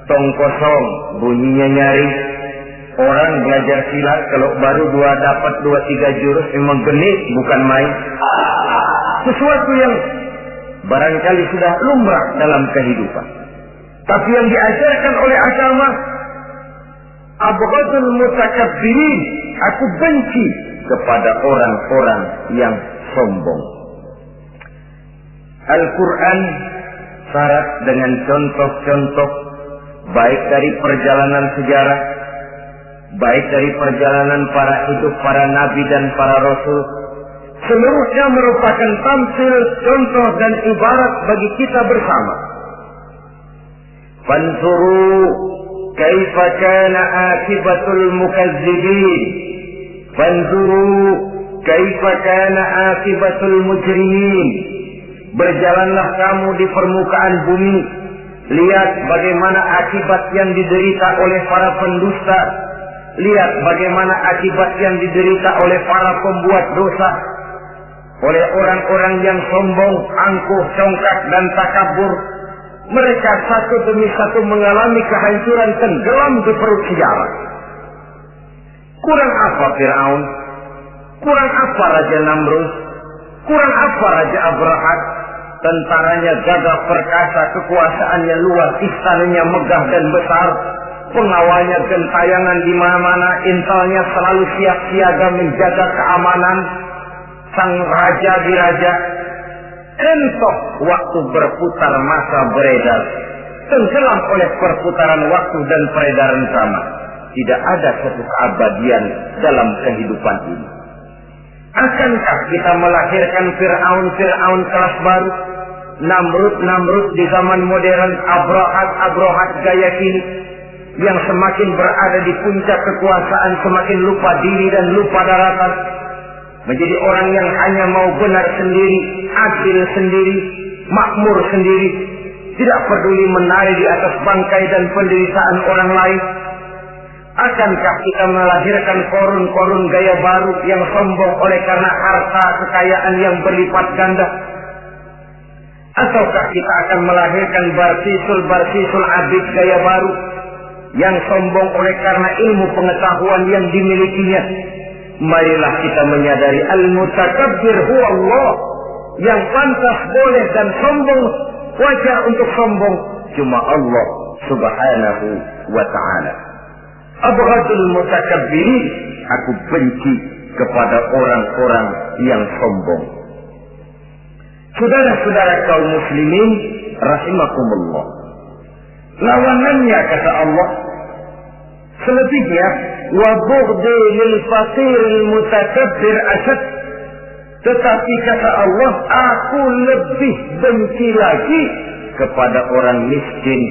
tong kosong bunyinya nyari. Orang belajar silat kalau baru dapat 2-3 jurus memang genit, bukan main. Sesuatu yang barangkali sudah lumrah dalam kehidupan. Tapi yang diajarkan oleh agama, abghadul mutakabbirin, aku benci kepada orang-orang yang sombong. Al-Quran syarat dengan contoh-contoh baik dari perjalanan sejarah, baik dari perjalanan hidup para nabi dan para rasul. Seluruhnya merupakan tampil, contoh dan ibarat bagi kita bersama. Fanzuru kaifa kana akibatul mukazzibin. Fanzuru kaifa kana akibatul mujrimin. Berjalanlah kamu di permukaan bumi, lihat bagaimana akibat yang diderita oleh para pendusta. Lihat bagaimana akibat yang diderita oleh para pembuat dosa, oleh orang-orang yang sombong, angkuh, congkak, dan takabur. Mereka satu demi satu mengalami kehancuran, tenggelam di perut sejarah. Kurang apa Fir'aun? Kurang apa Raja Namrud? Kurang apa Raja Abrahat? Tentaranya gagah perkasa, kekuasaannya luas, istananya megah dan besar, pengawalnya gentayangan di mana-mana, intelnya selalu siap siaga menjaga keamanan. Sang raja diraja, entok waktu berputar masa beredar, tenggelam oleh perputaran waktu dan peredaran zaman. Tidak ada satu keabadian dalam kehidupan ini. Akankah kita melahirkan Fir'aun kelas baru, Namrud di zaman modern, Abrahat gaya kini, yang semakin berada di puncak kekuasaan semakin lupa diri dan lupa daratan, menjadi orang yang hanya mau benar sendiri, adil sendiri, makmur sendiri, tidak peduli menari di atas bangkai dan penderitaan orang lain? Akankah kita melahirkan korun-korun gaya baru yang sombong oleh karena harta kekayaan yang berlipat ganda? Ataukah kita akan melahirkan barsisul abid gaya baru yang sombong oleh karena ilmu pengetahuan yang dimilikinya? Marilah kita menyadari al-mutakabbir huwa Allah, yang pantas, boleh dan sombong, wajar untuk sombong, cuma Allah subhanahu wa ta'ala. Abghadul mutakabbirin, aku benci kepada orang-orang yang sombong. Saudara-saudara kaum muslimin rahimakumullah, lawanannya kata Allah, selebihnya wa bughdi lil faqiril mutakabbir asad, tetapi kata Allah, aku lebih benci lagi kepada orang miskin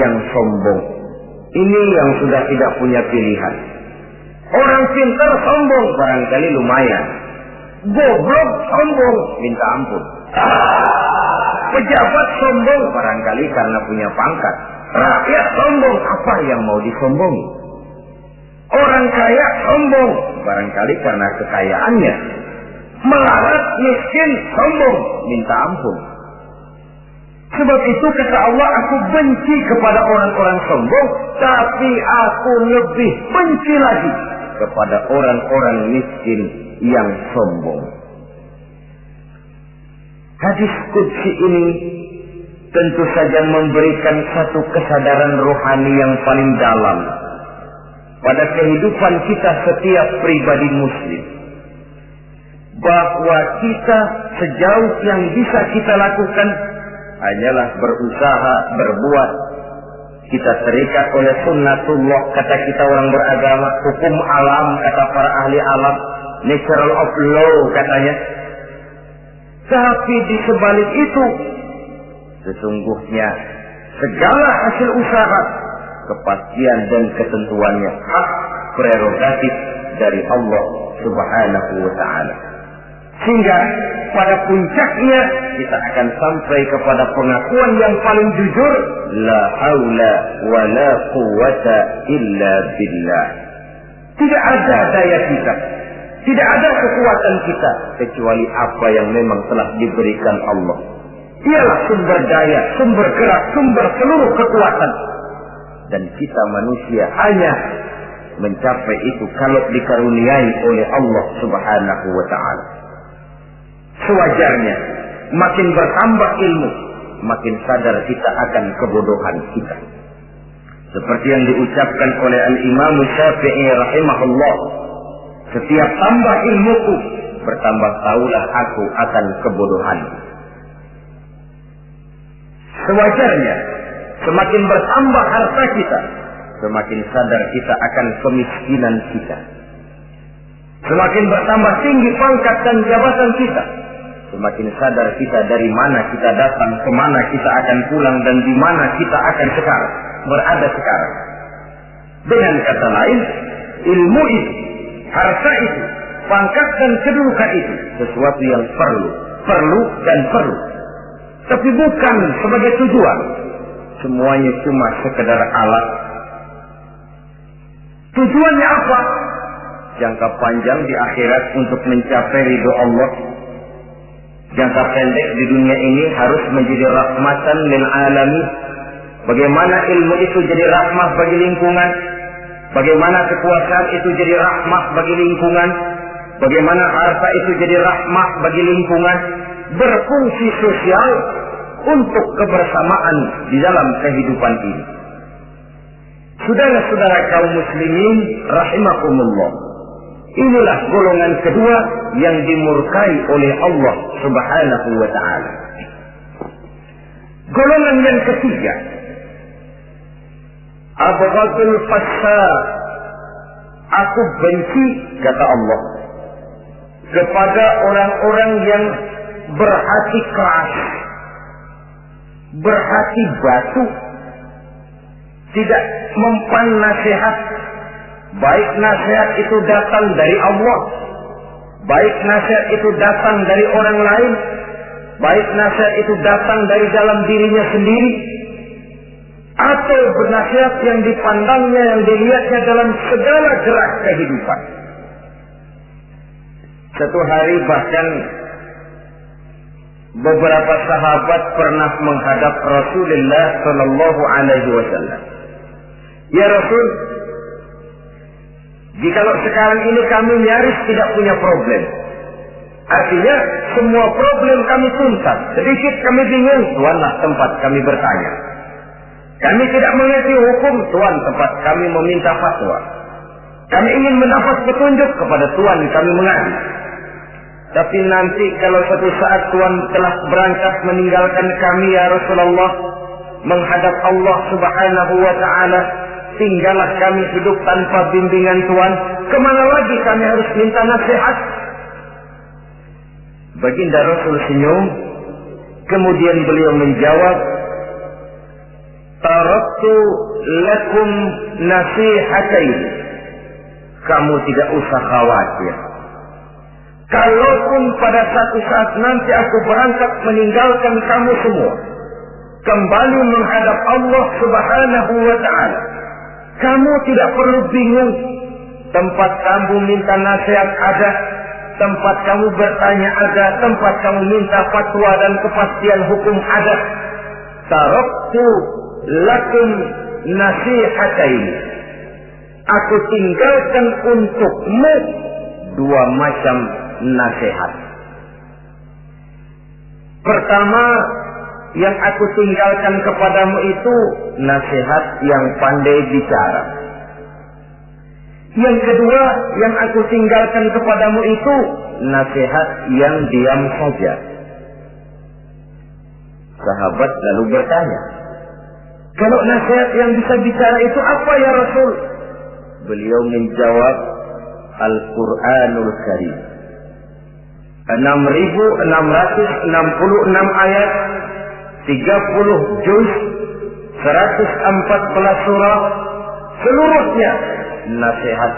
yang sombong. Ini yang sudah tidak punya pilihan. Orang pintar sombong barangkali lumayan, goblok sombong minta ampun. Pejabat sombong barangkali karena punya pangkat. Rakyat sombong, apa yang mau disombongi? Orang kaya sombong barangkali karena kekayaannya. Melarat miskin sombong minta ampun. Sebab itu kata Allah, aku benci kepada orang-orang sombong, tapi aku lebih benci lagi kepada orang-orang miskin yang sombong. Hadis qudsi ini tentu saja memberikan satu kesadaran rohani yang paling dalam pada kehidupan kita setiap pribadi muslim, bahwa kita sejauh yang bisa kita lakukan hanyalah berusaha berbuat. Kita terikat oleh sunnatullah, kata kita orang beragama, hukum alam kata para ahli alam, natural of law katanya. Tapi di sebalik itu, sesungguhnya segala hasil usaha, kepastian dan ketentuannya hak prerogatif dari Allah subhanahu wa ta'ala. Sehingga pada puncaknya kita akan sampai kepada pengakuan yang paling jujur, la haula wa la quwwata illa billah. Tidak ada daya kita, tidak ada kekuatan kita kecuali apa yang memang telah diberikan Allah. Dialah sumber daya, sumber gerak, sumber seluruh kekuatan. Dan kita manusia hanya mencapai itu kalau dikaruniai oleh Allah subhanahu wa ta'ala. Sewajarnya, makin bertambah ilmu, makin sadar kita akan kebodohan kita. Seperti yang diucapkan oleh Al-Imam Syafi'i rahimahullah, setiap tambah ilmuku, bertambah tahulah aku akan kebodohan. Sewajarnya, semakin bertambah harta kita, semakin sadar kita akan kemiskinan kita. Semakin bertambah tinggi pangkat dan jabatan kita, semakin sadar kita dari mana kita datang, kemana kita akan pulang, dan di mana kita akan berada sekarang. Dengan kata lain, ilmu itu, harta itu, pangkat dan kedudukan itu sesuatu yang perlu dan perlu. Tapi bukan sebagai tujuan. Semuanya cuma sekedar alat. Tujuannya apa? Jangka panjang di akhirat untuk mencapai ridho Allah. Jangka pendek di dunia ini harus menjadi rahmatan lil alamin. Bagaimana ilmu itu jadi rahmah bagi lingkungan, bagaimana kekuasaan itu jadi rahmah bagi lingkungan, bagaimana harta itu jadi rahmah bagi lingkungan, berfungsi sosial untuk kebersamaan di dalam kehidupan ini. Saudara-saudara kaum muslimin rahimakumullah, inilah golongan kedua yang dimurkai oleh Allah subhanahu wa ta'ala. Golongan yang ketiga, abghadul fasad, aku benci kata Allah kepada orang-orang yang berhati keras, berhati batu, tidak mempan nasihat, baik nasihat itu datang dari Allah, baik nasihat itu datang dari orang lain, baik nasihat itu datang dari dalam dirinya sendiri atau bernasihat yang dipandangnya, yang dilihatnya dalam segala gerak kehidupan. Satu hari bahkan beberapa sahabat pernah menghadap Rasulullah Sallallahu Alaihi Wasallam. Ya Rasul, jikalau sekarang ini kami nyaris tidak punya problem, artinya semua problem kami tuntas, sedikit kami bingung, Tuanlah tempat kami bertanya. Kami tidak mengerti hukum, Tuan tempat kami meminta fatwa. Kami ingin mendapat petunjuk, kepada Tuan kami mengadu. Tapi nanti kalau suatu saat Tuan telah berangkat meninggalkan kami ya Rasulullah, menghadap Allah Subhanahu wa ta'ala, tinggallah kami hidup tanpa bimbingan Tuan, kemana lagi kami harus minta nasihat? Baginda Rasul senyum, kemudian beliau menjawab, taraktu lakum nasihatain. Kamu tidak usah khawatir. Kalaupun pada satu saat nanti aku berangkat meninggalkan kamu semua, kembali menghadap Allah Subhanahu wa ta'ala, kamu tidak perlu bingung. Tempat kamu minta nasihat ada, tempat kamu bertanya ada, tempat kamu minta fatwa dan kepastian hukum ada. Taraktu lakum nasihatain. Aku tinggalkan untukmu dua macam nasihat. Pertama, yang aku tinggalkan kepadamu itu nasihat yang pandai bicara. Yang kedua, yang aku tinggalkan kepadamu itu nasihat yang diam saja. Sahabat lalu bertanya, kalau nasihat yang bisa bicara itu apa ya Rasul? Beliau menjawab, Al-Quranul Karim. 6.666 ayat, 30 juz, 114 surah, seluruhnya nasihat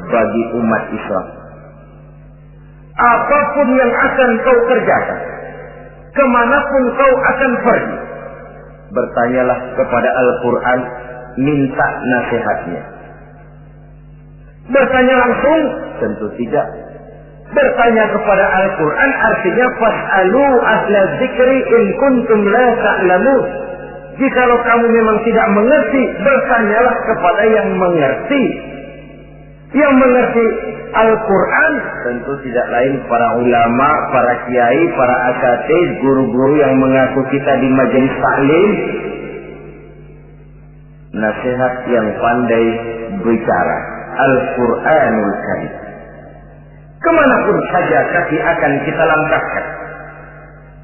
bagi umat Islam. Apapun yang akan kau kerjakan, kemanapun kau akan pergi, bertanyalah kepada Al-Quran, minta nasihatnya. Bertanya langsung? Tentu tidak. Bertanya kepada Al-Quran artinya fas'alu ahla dzikri in kuntum la ta'lamun. Jikalau kamu memang tidak mengerti, bertanyalah kepada yang mengerti. Yang mengerti Al-Quran tentu tidak lain para ulama, para kiai, para asatidz, guru-guru yang mengaku kita di majelis taklim. Nasihat yang pandai bicara, Al-Quranul Karim. Kemanapun saja kaki akan kita langkahkan,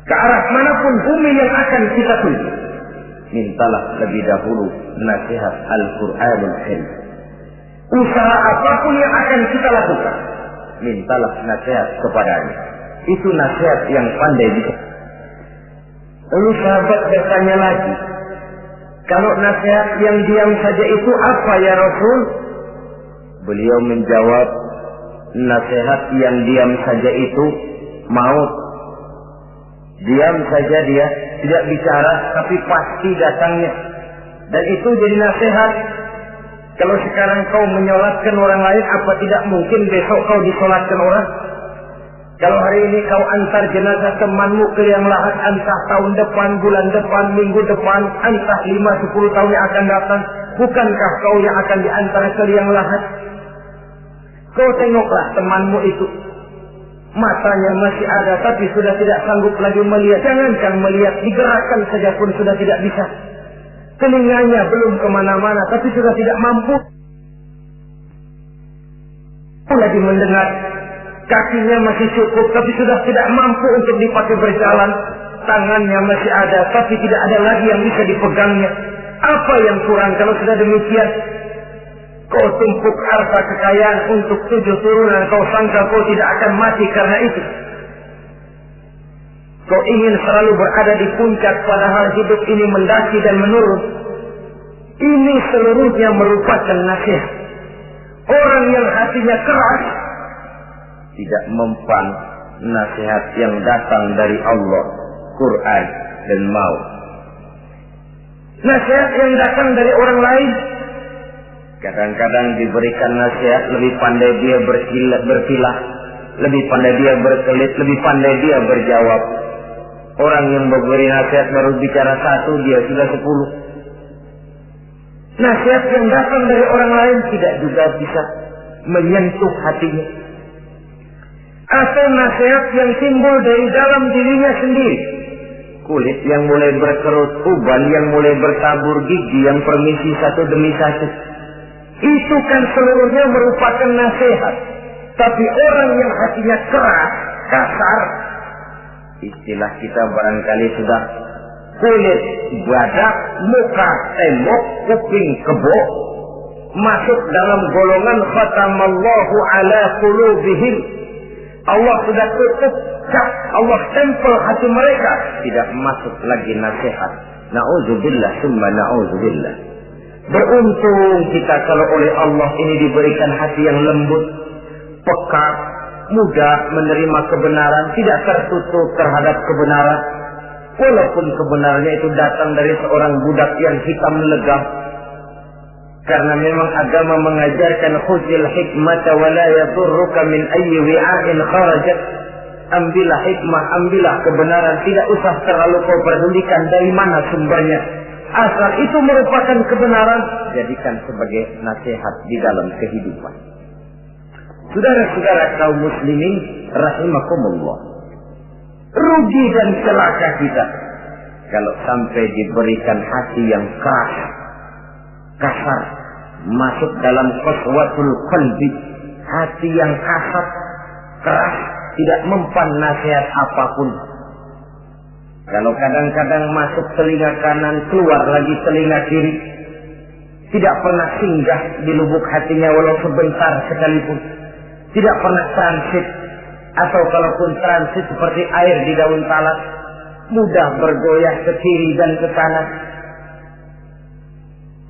ke arah manapun bumi yang akan kita tuju, mintalah lebih dahulu nasihat Al-Quranul Karim. Usaha apapun yang akan kita lakukan, mintalah nasihat kepadanya. Itu nasihat yang pandai bicara. Lalu sahabat bertanya lagi, kalau nasihat yang diam saja itu apa ya Rasul? Beliau menjawab, nasihat yang diam saja itu maut. Diam saja dia, tidak bicara, tapi pasti datangnya. Dan itu jadi nasihat. Kalau sekarang kau menyolatkan orang lain, apa tidak mungkin besok kau disolatkan orang? Kalau hari ini kau antar jenazah temanmu ke liang lahat, entah tahun depan, bulan depan, minggu depan, entah 5-10 tahun yang akan datang, bukankah kau yang akan diantar ke liang lahat? Kau tengoklah temanmu itu, matanya masih ada tapi sudah tidak sanggup lagi melihat. Jangankan melihat, digerakkan saja pun sudah tidak bisa. Telinganya belum kemana-mana tapi sudah tidak mampu lagi mendengar. Kakinya masih cukup tapi sudah tidak mampu untuk dipakai berjalan. Tangannya masih ada tapi tidak ada lagi yang bisa dipegangnya. Apa yang kurang kalau sudah demikian? Kau tumpuk harta kekayaan untuk 7 turunan, kau sangka kau tidak akan mati karena itu. Kau ingin selalu berada di puncak, padahal hidup ini mendaki dan menurun. Ini seluruhnya merupakan nasihat. Orang yang hatinya keras tidak mempan nasihat yang datang dari Allah Quran dan mau. Nasihat yang datang dari orang lain, kadang-kadang diberikan nasihat, lebih pandai dia bersilah, lebih pandai dia berkelit, lebih pandai dia berjawab. Orang yang memberi nasihat baru bicara satu, dia sudah 10. Nasihat yang datang dari orang lain tidak juga bisa menyentuh hatinya. Atau nasihat yang timbul dari dalam dirinya sendiri. Kulit yang mulai berkerut, uban yang mulai bertabur, gigi yang permisi satu demi satu. Itu kan seluruhnya merupakan nasihat. Tapi orang yang hatinya keras, kasar, istilah kita barangkali sudah kulit, badak, muka, tembok, kuping, kebo, masuk dalam golongan khatamallahu ala qulubihim. Allah sudah tutup cap, Allah stempel hati mereka, tidak masuk lagi nasihat. Na'udzubillah summa na'udzubillah. Beruntung kita kalau oleh Allah ini diberikan hati yang lembut, peka, mudah menerima kebenaran, tidak tertutup terhadap kebenaran. Walaupun kebenarannya itu datang dari seorang budak yang hitam legam. Karena memang agama mengajarkan khuzil hikmata wa la yadurruka min ayyi wi'a'in kharajat. Ambillah hikmah, ambillah kebenaran, tidak usah terlalu kau pedulikan dari mana sumbernya. Asal itu merupakan kebenaran, jadikan sebagai nasihat di dalam kehidupan. Saudara-saudara kaum muslimin rahimakumullah, rugi dan celaka kita kalau sampai diberikan hati yang keras, kasar, masuk dalam qaswatul qalbi, hati yang kasar, keras, tidak mempan nasihat apapun. Kalau kadang-kadang masuk telinga kanan, keluar lagi telinga kiri, tidak pernah singgah di lubuk hatinya walau sebentar sekalipun, tidak pernah transit, atau kalaupun transit seperti air di daun talas, mudah bergoyah ke kiri dan ke kanan.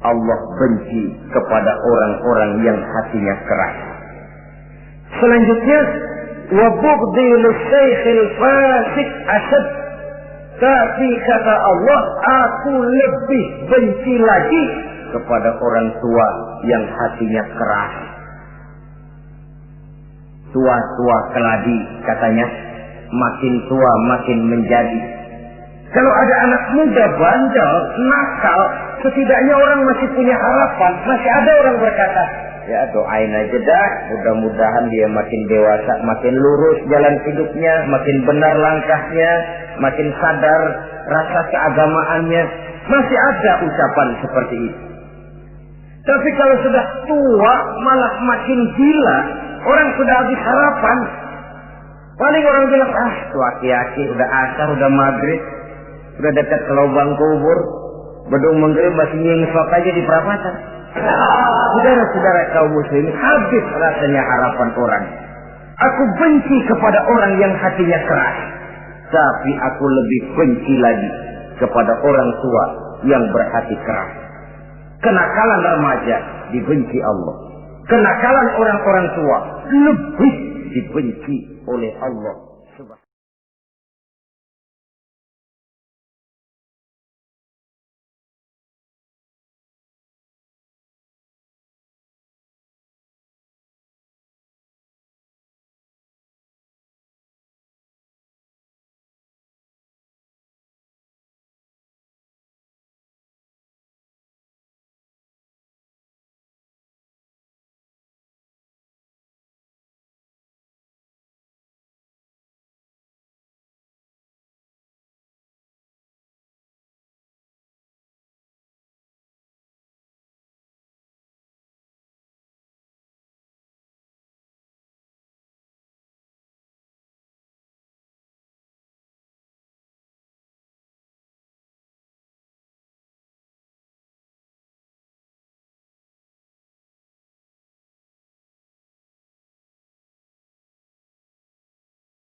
Allah benci kepada orang-orang yang hatinya keras. Selanjutnya, wa bughdhi lisaykhil fasik asad. Tapi kata Allah, aku lebih benci lagi kepada orang tua yang hatinya keras. Tua-tua keladi katanya, makin tua makin menjadi. Kalau ada anak muda bandel, nakal, setidaknya orang masih punya harapan. Masih ada orang berkata, ya doain aja dah, mudah-mudahan dia makin dewasa, makin lurus jalan hidupnya, makin benar langkahnya, makin sadar rasa keagamaannya. Masih ada ucapan seperti itu. Tapi kalau sudah tua malah makin gila, orang sudah habis harapan. Paling orang bilang, tuh aki-aki udah asar, udah maghrib, udah dekat ke lubang kubur, bedung maghrib masih nyengsok aja di perapatan. Saudara-saudara kaum muslimin, habis rasanya harapan orang. Aku benci kepada orang yang hatinya keras, tapi aku lebih benci lagi kepada orang tua yang berhati keras. Kenakalan remaja dibenci Allah, kenakalan orang-orang tua lebih dibenci oleh Allah